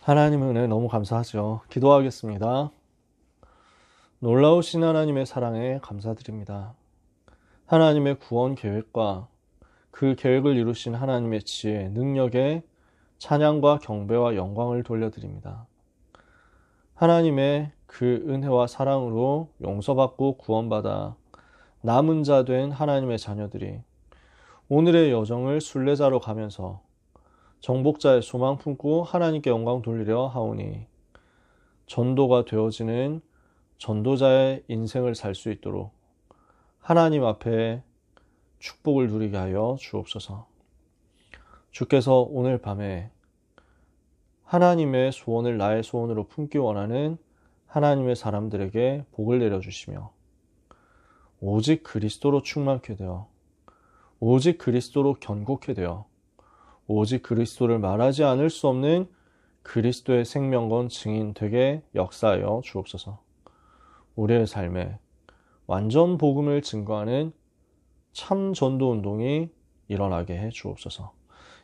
하나님의 은혜 너무 감사하죠. 기도하겠습니다. 놀라우신 하나님의 사랑에 감사드립니다. 하나님의 구원 계획과 그 계획을 이루신 하나님의 지혜, 능력에 찬양과 경배와 영광을 돌려드립니다. 하나님의 그 은혜와 사랑으로 용서받고 구원받아 남은 자 된 하나님의 자녀들이 오늘의 여정을 순례자로 가면서 정복자의 소망 품고 하나님께 영광 돌리려 하오니 전도가 되어지는 전도자의 인생을 살 수 있도록 하나님 앞에 축복을 누리게 하여 주옵소서. 주께서 오늘 밤에 하나님의 소원을 나의 소원으로 품기 원하는 하나님의 사람들에게 복을 내려주시며 오직 그리스도로 충만케 되어 오직 그리스도로 견고케 되어 오직 그리스도를 말하지 않을 수 없는 그리스도의 생명건 증인 되게 역사하여 주옵소서. 우리의 삶에 완전 복음을 증거하는 참 전도 운동이 일어나게 해 주옵소서.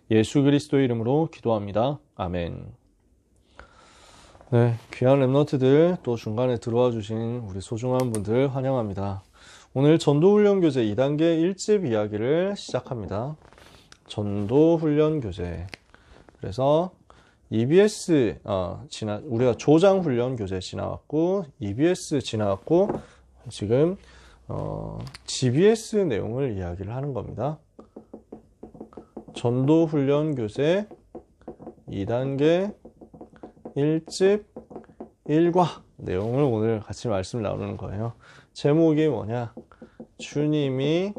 예수 그리스도의 이름으로 기도합니다. 아멘. 네, 귀한 랩런트들 또 중간에 들어와 주신 우리 소중한 분들 환영합니다. 오늘 전도훈련교재 2단계 1집 이야기를 시작합니다. 전도훈련교재. 그래서 EBS 우리가 조장훈련교재 지나왔고 EBS 지나왔고 지금 GBS 내용을 이야기를 하는 겁니다. 전도훈련교재 2단계 1집 1과 내용을 오늘 같이 말씀 나누는 거예요. 제목이 뭐냐? 주님이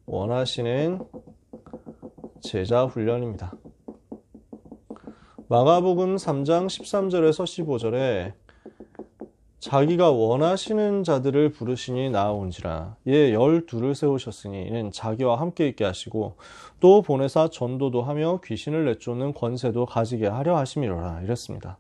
원하시는 제자 훈련입니다. 마가복음 3장 13절에서 15절에 자기가 원하시는 자들을 부르시니 나아온지라 예 12를 세우셨으니 이는 자기와 함께 있게 하시고 또 보내사 전도도 하며 귀신을 내쫓는 권세도 가지게 하려 하심이로라 이랬습니다.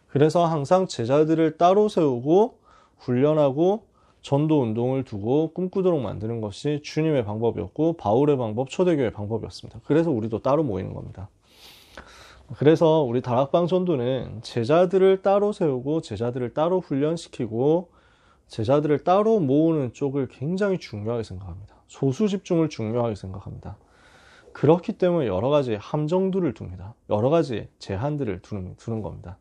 그래서 항상 제자들을 따로 세우고 훈련하고 전도 운동을 두고 꿈꾸도록 만드는 것이 주님의 방법이었고 바울의 방법, 초대교회의 방법이었습니다. 그래서 우리도 따로 모이는 겁니다. 그래서 우리 다락방 전도는 제자들을 따로 세우고 제자들을 따로 훈련시키고 제자들을 따로 모으는 쪽을 굉장히 중요하게 생각합니다. 소수 집중을 중요하게 생각합니다. 그렇기 때문에 여러 가지 함정들을 둡니다. 여러 가지 제한들을 두는 겁니다.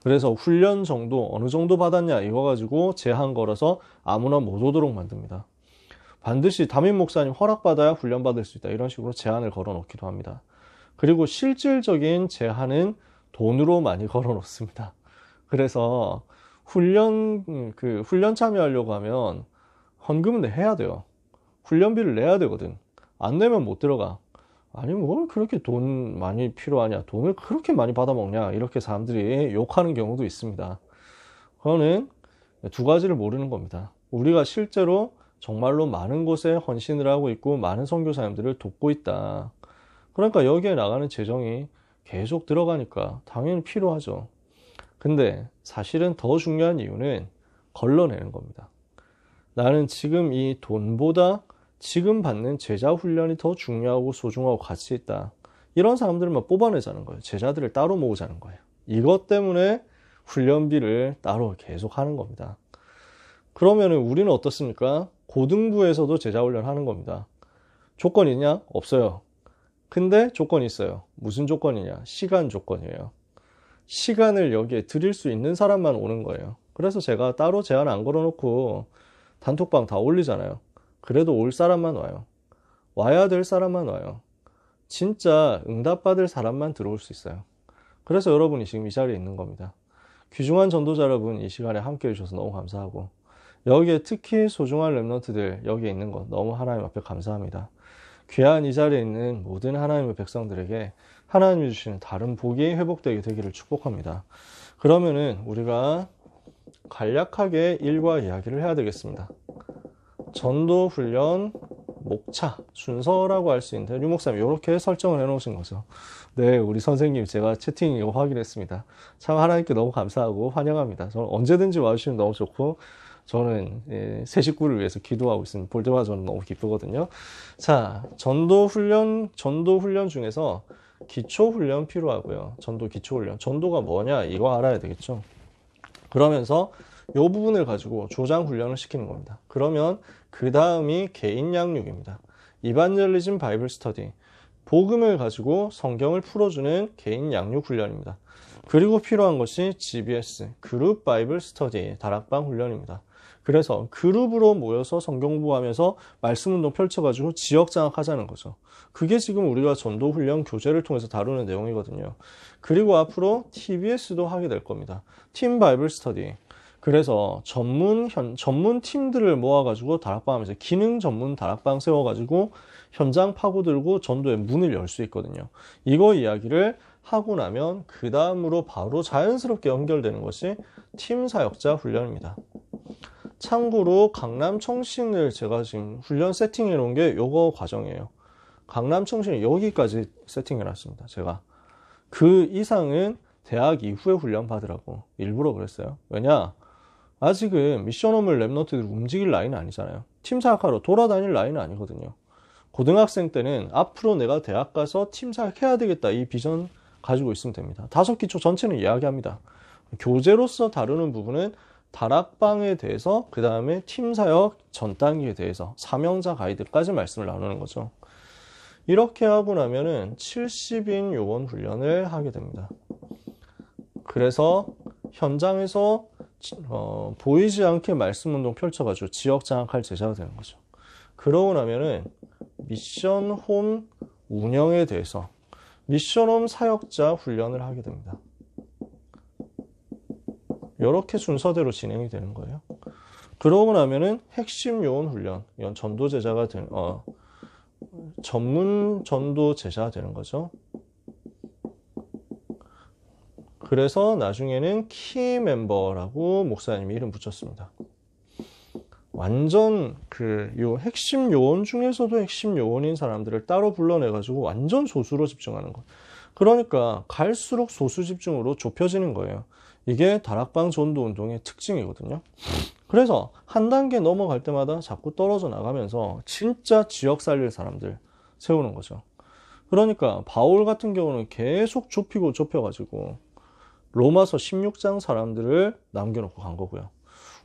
그래서 훈련 정도 어느 정도 받았냐 이거 가지고 제한 걸어서 아무나 못 오도록 만듭니다. 반드시 담임 목사님 허락받아야 훈련받을 수 있다 이런 식으로 제한을 걸어 놓기도 합니다. 그리고 실질적인 제한은 돈으로 많이 걸어 놓습니다. 그래서 훈련 참여하려고 하면 헌금은 내야 돼요. 훈련비를 내야 되거든. 안 내면 못 들어가. 아니 뭘 그렇게 돈 많이 필요하냐, 돈을 그렇게 많이 받아먹냐 이렇게 사람들이 욕하는 경우도 있습니다. 그거는 두 가지를 모르는 겁니다. 우리가 실제로 정말로 많은 곳에 헌신을 하고 있고 많은 선교사님들을 돕고 있다. 그러니까 여기에 나가는 재정이 계속 들어가니까 당연히 필요하죠. 근데 사실은 더 중요한 이유는 걸러내는 겁니다. 나는 지금 이 돈보다 지금 받는 제자 훈련이 더 중요하고 소중하고 가치 있다. 이런 사람들만 뽑아내자는 거예요. 제자들을 따로 모으자는 거예요. 이것 때문에 훈련비를 따로 계속 하는 겁니다. 그러면은 우리는 어떻습니까? 고등부에서도 제자 훈련 하는 겁니다. 조건 있냐? 없어요. 근데 조건이 있어요. 무슨 조건이냐? 시간 조건이에요. 시간을 여기에 드릴 수 있는 사람만 오는 거예요. 그래서 제가 따로 제한 안 걸어놓고 단톡방 다 올리잖아요. 그래도 올 사람만 와요. 와야 될 사람만 와요. 진짜 응답받을 사람만 들어올 수 있어요. 그래서 여러분이 지금 이 자리에 있는 겁니다. 귀중한 전도자 여러분 이 시간에 함께 해주셔서 너무 감사하고 여기에 특히 소중한 랩런트들 여기에 있는 것 너무 하나님 앞에 감사합니다. 귀한 이 자리에 있는 모든 하나님의 백성들에게 하나님이 주시는 다른 복이 회복되게 되기를 축복합니다. 그러면은 우리가 간략하게 일과 이야기를 해야 되겠습니다. 전도 훈련 목차 순서라고 할 수 있는데 류 목사님 이렇게 설정을 해 놓으신 거죠. 네, 우리 선생님 제가 채팅 이거 확인했습니다. 참 하나님께 너무 감사하고 환영합니다. 저는 언제든지 와주시면 너무 좋고 저는 새 식구를 위해서 기도하고 있습니다. 볼 때마다 저는 너무 기쁘거든요. 자, 전도 훈련 중에서 기초훈련 필요하고요. 전도 기초훈련. 전도가 뭐냐? 이거 알아야 되겠죠. 그러면서 이 부분을 가지고 조장훈련을 시키는 겁니다. 그러면 그 다음이 개인 양육입니다. 이반젤리즘 바이블 스터디. 복음을 가지고 성경을 풀어주는 개인 양육 훈련입니다. 그리고 필요한 것이 GBS, 그룹 바이블 스터디, 다락방 훈련입니다. 그래서 그룹으로 모여서 성경 공부하면서 말씀 운동 펼쳐가지고 지역 장악하자는 거죠. 그게 지금 우리가 전도 훈련 교재를 통해서 다루는 내용이거든요. 그리고 앞으로 TBS도 하게 될 겁니다. 팀 바이블 스터디. 그래서 전문 팀들을 모아가지고 다락방 하면서 기능 전문 다락방 세워가지고 현장 파고들고 전도의 문을 열 수 있거든요. 이거 이야기를 하고 나면 그 다음으로 바로 자연스럽게 연결되는 것이 팀 사역자 훈련입니다. 참고로 강남 청신을 제가 지금 훈련 세팅해 놓은 게 요거 과정이에요. 강남 청신을 여기까지 세팅해 놨습니다. 제가 그 이상은 대학 이후에 훈련 받으라고 일부러 그랬어요. 왜냐? 아직은 미션홈을 랩런트들이 움직일 나이는 아니잖아요. 팀 사역하러 돌아다닐 나이는 아니거든요. 고등학생 때는 앞으로 내가 대학 가서 팀 사역해야 되겠다 이 비전 가지고 있으면 됩니다. 5기초 전체는 이야기합니다. 교재로서 다루는 부분은 다락방에 대해서 그 다음에 팀 사역 전 단계에 대해서 사명자 가이드까지 말씀을 나누는 거죠. 이렇게 하고 나면은 70인 요원 훈련을 하게 됩니다. 그래서 현장에서 보이지 않게 말씀 운동 펼쳐가지고 지역 장악할 제자가 되는 거죠. 그러고 나면은 미션홈 운영에 대해서 미션홈 사역자 훈련을 하게 됩니다. 이렇게 순서대로 진행이 되는 거예요. 그러고 나면은 핵심 요원 훈련, 이건 전도 제자가 되는, 전문 전도 제자가 되는 거죠. 그래서 나중에는 키 멤버라고 목사님이 이름 붙였습니다. 완전 요 핵심 요원 중에서도 핵심 요원인 사람들을 따로 불러내가지고 완전 소수로 집중하는 것. 그러니까 갈수록 소수 집중으로 좁혀지는 거예요. 이게 다락방 전도 운동의 특징이거든요. 그래서 한 단계 넘어갈 때마다 자꾸 떨어져 나가면서 진짜 지역 살릴 사람들 세우는 거죠. 그러니까 바울 같은 경우는 계속 좁히고 좁혀가지고 로마서 16장 사람들을 남겨놓고 간 거고요.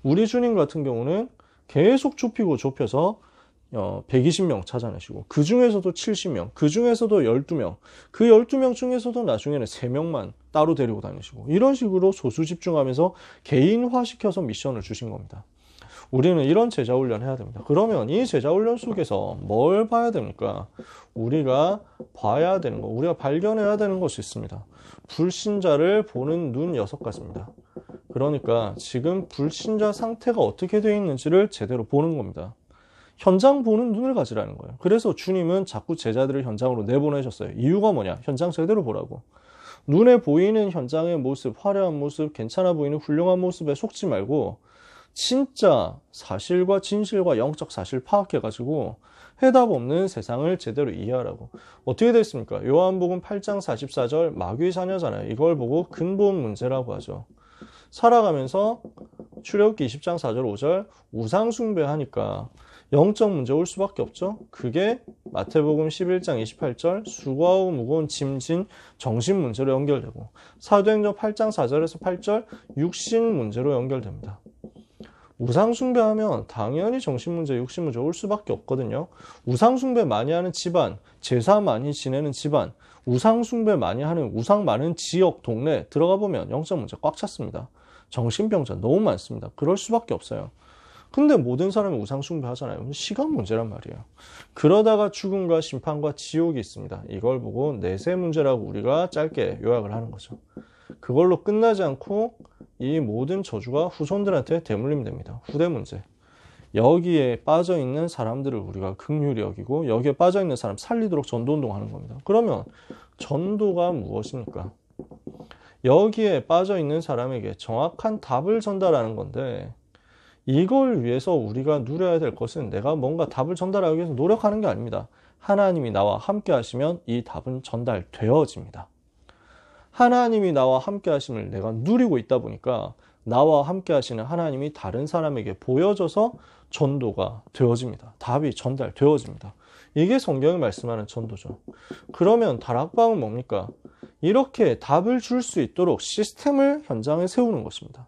우리 주님 같은 경우는 계속 좁히고 좁혀서 120명 찾아내시고 그 중에서도 70명, 그 중에서도 12명, 그 12명 중에서도 나중에는 3명만 따로 데리고 다니시고 이런 식으로 소수 집중하면서 개인화시켜서 미션을 주신 겁니다. 우리는 이런 제자훈련 해야 됩니다. 그러면 이 제자훈련 속에서 뭘 봐야 됩니까? 우리가 봐야 되는 거, 우리가 발견해야 되는 것이 있습니다. 불신자를 보는 눈 6가지입니다. 그러니까 지금 불신자 상태가 어떻게 되어 있는지를 제대로 보는 겁니다. 현장 보는 눈을 가지라는 거예요. 그래서 주님은 자꾸 제자들을 현장으로 내보내셨어요. 이유가 뭐냐? 현장 제대로 보라고. 눈에 보이는 현장의 모습, 화려한 모습, 괜찮아 보이는 훌륭한 모습에 속지 말고 진짜 사실과 진실과 영적 사실 파악해가지고 해답 없는 세상을 제대로 이해하라고. 어떻게 됐습니까? 요한복음 8장 44절 마귀의 자녀잖아요. 이걸 보고 근본 문제라고 하죠. 살아가면서 출애굽기 20장 4절 5절 우상 숭배하니까 영적 문제 올 수밖에 없죠. 그게 마태복음 11장 28절 수고하고 무거운 짐진 정신 문제로 연결되고 사도행전 8장 4절에서 8절 육신 문제로 연결됩니다. 우상 숭배하면 당연히 정신 문제, 육신 문제 올 수밖에 없거든요. 우상 숭배 많이 하는 집안, 제사 많이 지내는 집안, 우상 숭배 많이 하는 우상 많은 지역, 동네 들어가 보면 영적 문제 꽉 찼습니다. 정신병자 너무 많습니다. 그럴 수밖에 없어요. 근데 모든 사람이 우상 숭배하잖아요. 시간 문제란 말이에요. 그러다가 죽음과 심판과 지옥이 있습니다. 이걸 보고 내세 문제라고 우리가 짧게 요약을 하는 거죠. 그걸로 끝나지 않고 이 모든 저주가 후손들한테 대물림 됩니다. 후대 문제. 여기에 빠져있는 사람들을 우리가 긍휼히 여기고 여기에 빠져있는 사람 살리도록 전도운동하는 겁니다. 그러면 전도가 무엇입니까? 여기에 빠져있는 사람에게 정확한 답을 전달하는 건데 이걸 위해서 우리가 누려야 될 것은 내가 뭔가 답을 전달하기 위해서 노력하는 게 아닙니다. 하나님이 나와 함께 하시면 이 답은 전달되어집니다. 하나님이 나와 함께 하심을 내가 누리고 있다 보니까 나와 함께 하시는 하나님이 다른 사람에게 보여져서 전도가 되어집니다. 답이 전달되어집니다. 이게 성경이 말씀하는 전도죠. 그러면 다락방은 뭡니까? 이렇게 답을 줄 수 있도록 시스템을 현장에 세우는 것입니다.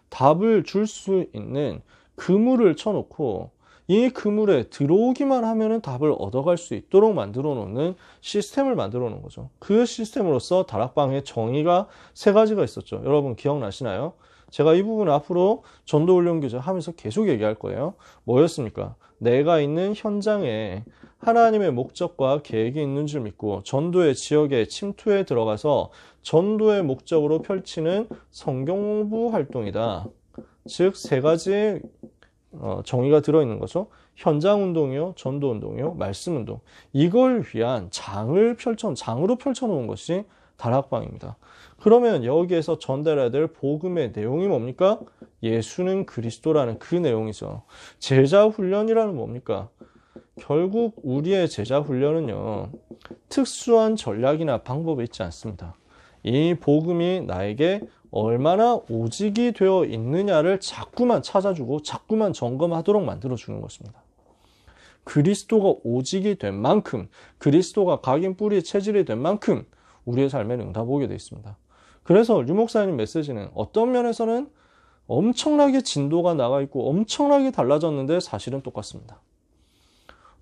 답을 줄 수 있는 그물을 쳐놓고 이 그물에 들어오기만 하면은 답을 얻어갈 수 있도록 만들어 놓는 시스템을 만들어 놓은 거죠. 그 시스템으로서 다락방의 정의가 세 가지가 있었죠. 여러분 기억나시나요? 제가 이 부분 앞으로 전도훈련 교재 하면서 계속 얘기할 거예요. 뭐였습니까? 내가 있는 현장에 하나님의 목적과 계획이 있는 줄 믿고 전도의 지역에 침투해 들어가서 전도의 목적으로 펼치는 성경 공부 활동이다. 즉 세 가지 정의가 들어있는 거죠. 현장 운동이요, 전도 운동이요, 말씀 운동. 이걸 위한 장으로 펼쳐놓은 것이 다락방입니다. 그러면 여기에서 전달해야 될 복음의 내용이 뭡니까? 예수는 그리스도라는 그 내용이죠. 제자 훈련이라는 뭡니까? 결국 우리의 제자 훈련은요, 특수한 전략이나 방법이 있지 않습니다. 이 복음이 나에게 얼마나 오직이 되어 있느냐를 자꾸만 찾아주고 자꾸만 점검하도록 만들어주는 것입니다. 그리스도가 오직이 된 만큼, 그리스도가 각인 뿌리의 체질이 된 만큼 우리의 삶에 응답오게 되어 있습니다. 그래서 류 목사님 메시지는 어떤 면에서는 엄청나게 진도가 나가 있고 엄청나게 달라졌는데 사실은 똑같습니다.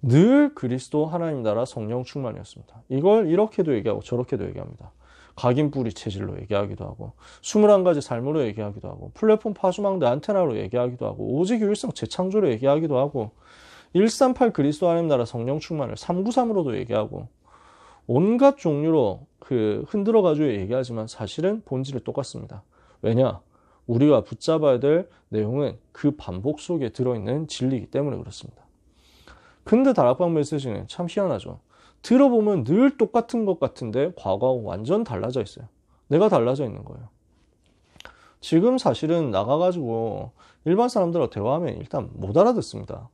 늘 그리스도 하나님 나라 성령 충만이었습니다. 이걸 이렇게도 얘기하고 저렇게도 얘기합니다. 각인 뿌리 체질로 얘기하기도 하고 21가지 삶으로 얘기하기도 하고 플랫폼 파수망대 안테나로 얘기하기도 하고 오직 유일성 재창조로 얘기하기도 하고 138 그리스도 하나님 나라 성령 충만을 393으로도 얘기하고 온갖 종류로 흔들어가지고 얘기하지만 사실은 본질이 똑같습니다. 왜냐? 우리가 붙잡아야 될 내용은 그 반복 속에 들어있는 진리이기 때문에 그렇습니다. 근데 다락방 메시지는 참 희한하죠. 들어보면 늘 똑같은 것 같은데 과거하고 완전 달라져 있어요. 내가 달라져 있는 거예요. 지금 사실은 나가가지고 일반 사람들하고 대화하면 일단 못 알아듣습니다.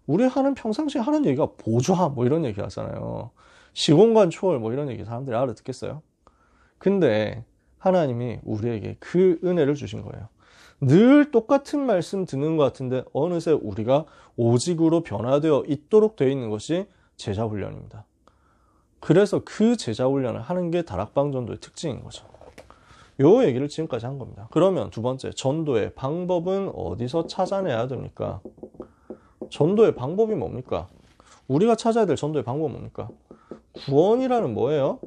우리 평상시에 하는 얘기가 보좌 뭐 이런 얘기 하잖아요. 시공간 초월 뭐 이런 얘기 사람들이 알아듣겠어요? 근데 하나님이 우리에게 그 은혜를 주신 거예요. 늘 똑같은 말씀 듣는 것 같은데 어느새 우리가 오직으로 변화되어 있도록 되어 있는 것이 제자훈련입니다. 그래서 그 제자훈련을 하는 게 다락방 전도의 특징인 거죠. 요 얘기를 지금까지 한 겁니다. 그러면 두 번째, 전도의 방법은 어디서 찾아내야 됩니까? 전도의 방법이 뭡니까? 우리가 찾아야 될 전도의 방법은 뭡니까? 구원이라는 뭐예요?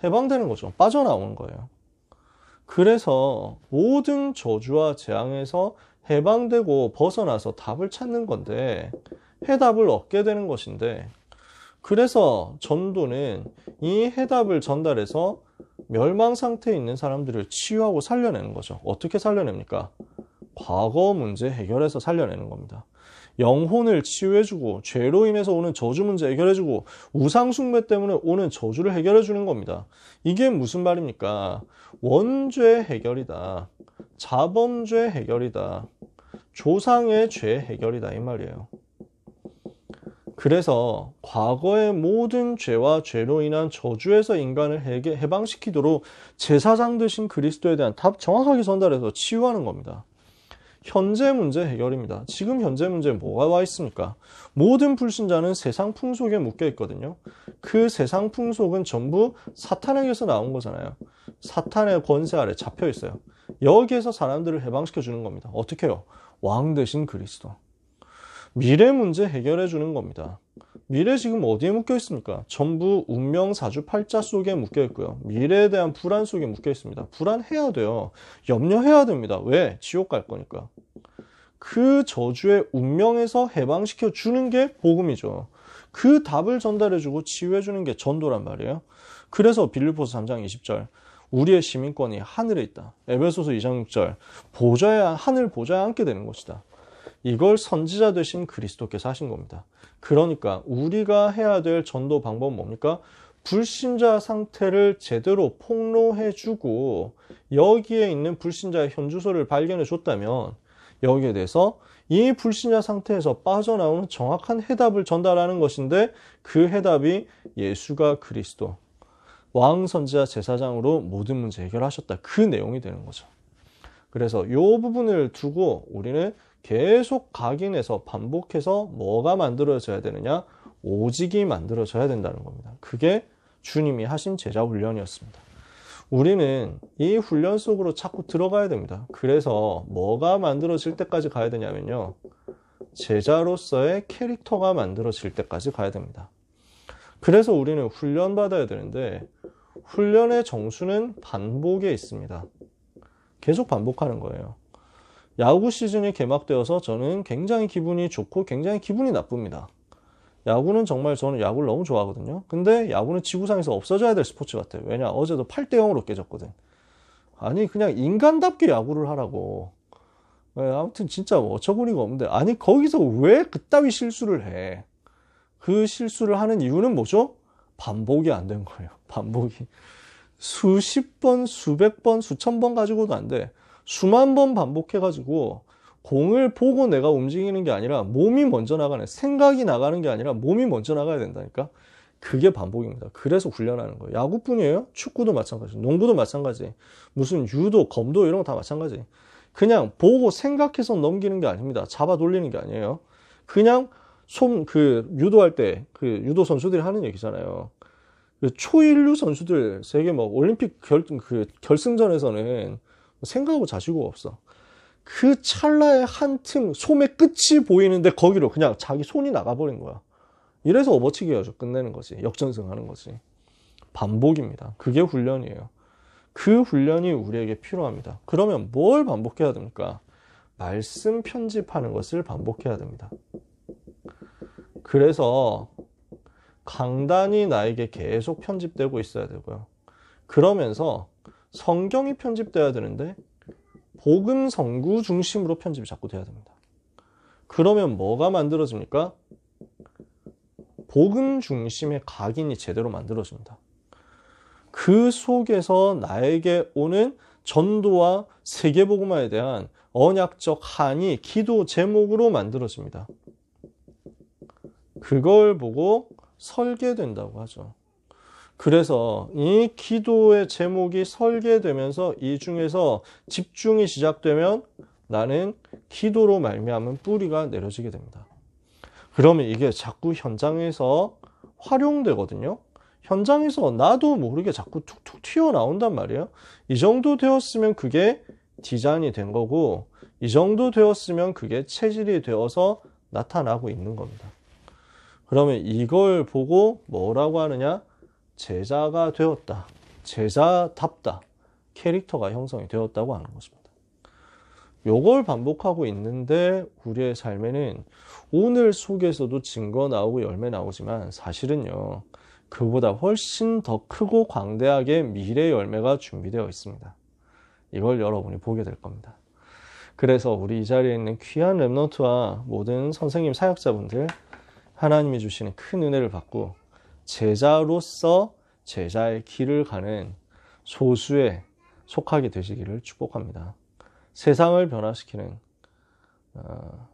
해방되는 거죠. 빠져나오는 거예요. 그래서 모든 저주와 재앙에서 해방되고 벗어나서 답을 찾는 건데 해답을 얻게 되는 것인데 그래서 전도는 이 해답을 전달해서 멸망 상태에 있는 사람들을 치유하고 살려내는 거죠. 어떻게 살려냅니까? 과거 문제 해결해서 살려내는 겁니다. 영혼을 치유해주고 죄로 인해서 오는 저주 문제 해결해주고 우상 숭배 때문에 오는 저주를 해결해주는 겁니다. 이게 무슨 말입니까? 원죄 해결이다. 자범죄 해결이다. 조상의 죄 해결이다 이 말이에요. 그래서 과거의 모든 죄와 죄로 인한 저주에서 인간을 해방시키도록 제사장 되신 그리스도에 대한 답 정확하게 전달해서 치유하는 겁니다. 현재 문제 해결입니다. 지금 현재 문제에 뭐가 와 있습니까? 모든 불신자는 세상 풍속에 묶여 있거든요. 그 세상 풍속은 전부 사탄에게서 나온 거잖아요. 사탄의 권세 아래 잡혀 있어요. 여기에서 사람들을 해방시켜 주는 겁니다. 어떻게 해요? 왕 대신 그리스도. 미래 문제 해결해 주는 겁니다. 미래 지금 어디에 묶여 있습니까? 전부 운명 사주팔자 속에 묶여 있고요. 미래에 대한 불안 속에 묶여 있습니다. 불안해야 돼요. 염려해야 됩니다. 왜? 지옥 갈 거니까. 그 저주의 운명에서 해방시켜 주는 게 복음이죠. 그 답을 전달해 주고 치유해 주는 게 전도란 말이에요. 그래서 빌립보서 3장 20절 우리의 시민권이 하늘에 있다. 에베소서 2장 6절 하늘 보좌에 앉게 되는 것이다. 이걸 선지자 되신 그리스도께서 하신 겁니다. 그러니까 우리가 해야 될 전도 방법은 뭡니까? 불신자 상태를 제대로 폭로해주고 여기에 있는 불신자의 현주소를 발견해줬다면 여기에 대해서 이 불신자 상태에서 빠져나오는 정확한 해답을 전달하는 것인데 그 해답이 예수가 그리스도, 왕, 선지자, 제사장으로 모든 문제 해결하셨다. 그 내용이 되는 거죠. 그래서 이 부분을 두고 우리는 계속 각인해서 반복해서 뭐가 만들어져야 되느냐? 오직이 만들어져야 된다는 겁니다. 그게 주님이 하신 제자 훈련이었습니다. 우리는 이 훈련 속으로 자꾸 들어가야 됩니다. 그래서 뭐가 만들어질 때까지 가야 되냐면요. 제자로서의 캐릭터가 만들어질 때까지 가야 됩니다. 그래서 우리는 훈련받아야 되는데 훈련의 정수는 반복에 있습니다. 계속 반복하는 거예요. 야구 시즌이 개막되어서 저는 굉장히 기분이 좋고 굉장히 기분이 나쁩니다. 야구는 정말 저는 야구를 너무 좋아하거든요. 근데 야구는 지구상에서 없어져야 될 스포츠 같아요. 왜냐? 어제도 8대 0으로 깨졌거든. 아니 그냥 인간답게 야구를 하라고. 아무튼 진짜 어처구니가 없는데 아니 거기서 왜 그따위 실수를 해? 그 실수를 하는 이유는 뭐죠? 반복이 안 된 거예요. 반복이. 수십 번, 수백 번, 수천 번 가지고도 안 돼. 수만 번 반복해가지고 공을 보고 내가 움직이는 게 아니라 몸이 먼저 나가는, 생각이 나가는 게 아니라 몸이 먼저 나가야 된다니까. 그게 반복입니다. 그래서 훈련하는 거예요. 야구뿐이에요. 축구도 마찬가지, 농구도 마찬가지, 무슨 유도, 검도 이런 거 다 마찬가지. 그냥 보고 생각해서 넘기는 게 아닙니다. 잡아 돌리는 게 아니에요. 그냥 유도할 때 유도 선수들이 하는 얘기잖아요. 초일류 선수들 세계 올림픽 결승전에서는 생각하고 자시고 없어. 그 찰나의 한 틈, 솜의 끝이 보이는데 거기로 그냥 자기 손이 나가버린 거야. 이래서 업어치기 해야죠. 끝내는 거지. 역전승하는 거지. 반복입니다. 그게 훈련이에요. 그 훈련이 우리에게 필요합니다. 그러면 뭘 반복해야 됩니까? 말씀 편집하는 것을 반복해야 됩니다. 그래서 강단이 나에게 계속 편집되고 있어야 되고요. 그러면서 성경이 편집돼야 되는데 복음 성구 중심으로 편집이 자꾸 돼야 됩니다. 그러면 뭐가 만들어집니까? 복음 중심의 각인이 제대로 만들어집니다. 그 속에서 나에게 오는 전도와 세계복음화에 대한 언약적 한이 기도 제목으로 만들어집니다. 그걸 보고 설계된다고 하죠. 그래서 이 기도의 제목이 설계되면서 이 중에서 집중이 시작되면 나는 기도로 말미암은 뿌리가 내려지게 됩니다. 그러면 이게 자꾸 현장에서 활용되거든요. 현장에서 나도 모르게 자꾸 툭툭 튀어나온단 말이에요. 이 정도 되었으면 그게 디자인이 된 거고 이 정도 되었으면 그게 체질이 되어서 나타나고 있는 겁니다. 그러면 이걸 보고 뭐라고 하느냐? 제자가 되었다. 제자답다. 캐릭터가 형성이 되었다고 하는 것입니다. 요걸 반복하고 있는데 우리의 삶에는 오늘 속에서도 증거 나오고 열매 나오지만 사실은요. 그보다 훨씬 더 크고 광대하게 미래 열매가 준비되어 있습니다. 이걸 여러분이 보게 될 겁니다. 그래서 우리 이 자리에 있는 귀한 랩넌트와 모든 선생님 사역자분들 하나님이 주시는 큰 은혜를 받고 제자로서 제자의 길을 가는 소수에 속하게 되시기를 축복합니다. 세상을 변화시키는,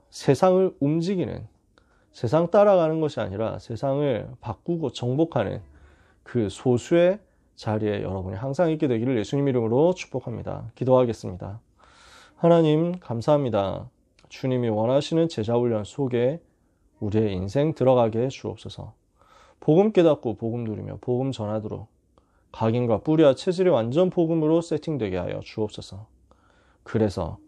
세상을 움직이는, 세상 따라가는 것이 아니라 세상을 바꾸고 정복하는 그 소수의 자리에 여러분이 항상 있게 되기를 예수님 이름으로 축복합니다. 기도하겠습니다. 하나님 감사합니다. 주님이 원하시는 제자훈련 속에 우리의 인생 들어가게 해 주옵소서. 복음 깨닫고 복음 누리며 복음 전하도록 각인과 뿌리와 체질이 완전 복음으로 세팅되게 하여 주옵소서. 그래서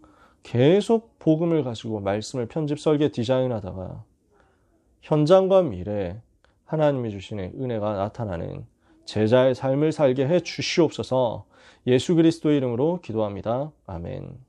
계속 복음을 가지고 말씀을 편집, 설계, 디자인하다가 현장과 미래에 하나님이 주시는 은혜가 나타나는 제자의 삶을 살게 해 주시옵소서. 예수 그리스도의 이름으로 기도합니다. 아멘.